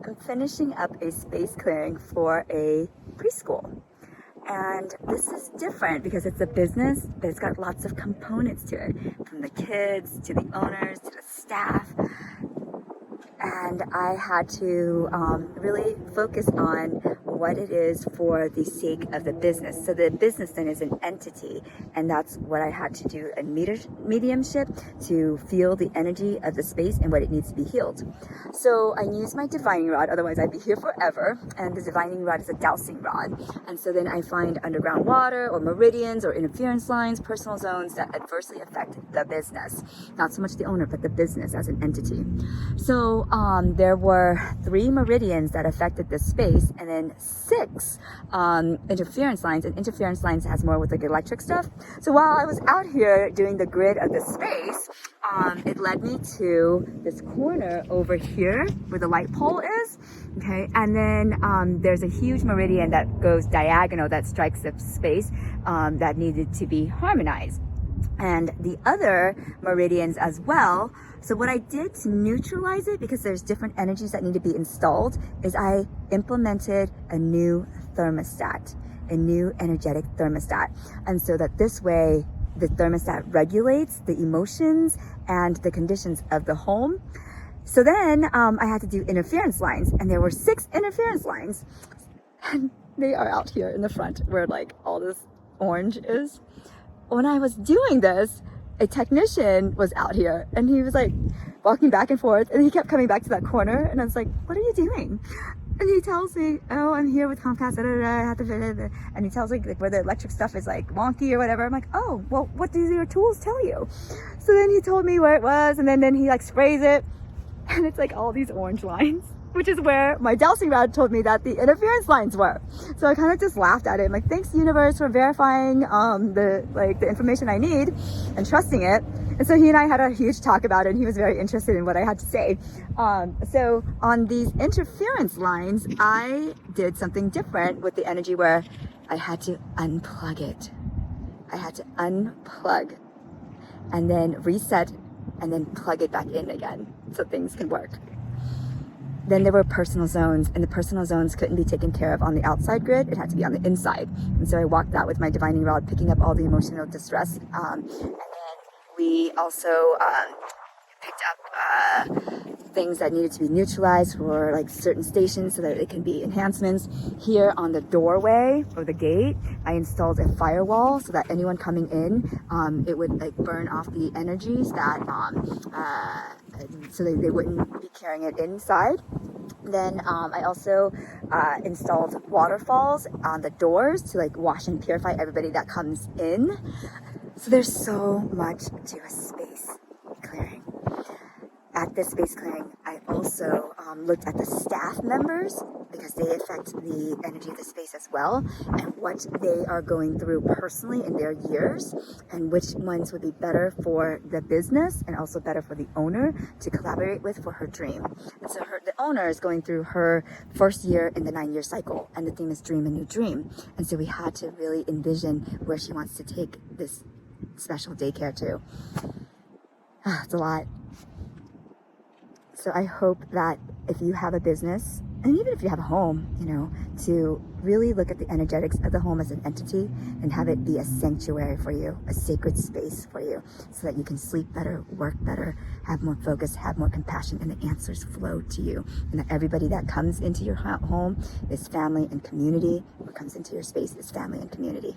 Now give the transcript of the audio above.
I'm finishing up a space clearing for a preschool. And this is different because it's a business, but it's got lots of components to it, from the kids to the owners to the staff. And I had to really focus on what it is for the sake of the business. So the business then is an entity, and that's what I had to do in mediumship to feel the energy of the space and what it needs to be healed. So I used my divining rod, otherwise I'd be here forever. And the divining rod is a dowsing rod. And so then I find underground water or meridians or interference lines, personal zones that adversely affect the business. Not so much the owner, but the business as an entity. So there were 3 meridians that affected this space, and then 6 interference lines, and interference lines has more with like electric stuff. So while I was out here doing the grid of the space, it led me to this corner over here where the light pole is. Okay, and then there's a huge meridian that goes diagonal that strikes the space that needed to be harmonized, and the other meridians as well. So what I did to neutralize it, because there's different energies that need to be installed, is I implemented a new thermostat, a new energetic thermostat. And so that this way, the thermostat regulates the emotions and the conditions of the home. So then I had to do interference lines, and there were 6 interference lines. And they are out here in the front where like all this orange is. When I was doing this, a technician was out here, and he was like walking back and forth, and he kept coming back to that corner, and I was like, what are you doing? And he tells me, oh, I'm here with Comcast, I have to fit it. And he tells me like where the electric stuff is like wonky or whatever. I'm like, oh, well, what do your tools tell you? So then he told me where it was, and then he like sprays it, and it's like all these orange lines, which is where my dowsing rod told me that the interference lines were. So I kind of just laughed at it. I'm like, thanks universe for verifying the information I need and trusting it. And so he and I had a huge talk about it, and he was very interested in what I had to say. So on these interference lines, I did something different with the energy where I had to unplug it. I had to unplug and then reset and then plug it back in again so things can work. Then there were personal zones, and the personal zones couldn't be taken care of on the outside grid. It had to be on the inside. And so I walked that with my divining rod, picking up all the emotional distress. And then we also picked up things that needed to be neutralized for like certain stations so that it can be enhancements. Here on the doorway or the gate, I installed a firewall so that anyone coming in, it would like burn off the energies that so they wouldn't be carrying it inside. Then I also installed waterfalls on the doors to like wash and purify everybody that comes in. So there's so much to a space clearing. At this space clearing, I also looked at the staff members, because they affect the energy of the space as well, and what they are going through personally in their years, and which ones would be better for the business and also better for the owner to collaborate with for her dream. And so the owner is going through her first year in the 9-year cycle, and the theme is dream a new dream. And so we had to really envision where she wants to take this special daycare to. It's a lot. So I hope that if you have a business, and even if you have a home, to really look at the energetics of the home as an entity and have it be a sanctuary for you, a sacred space for you, so that you can sleep better, work better, have more focus, have more compassion, and the answers flow to you. And that everybody that comes into your home is family and community. What comes into your space is family and community.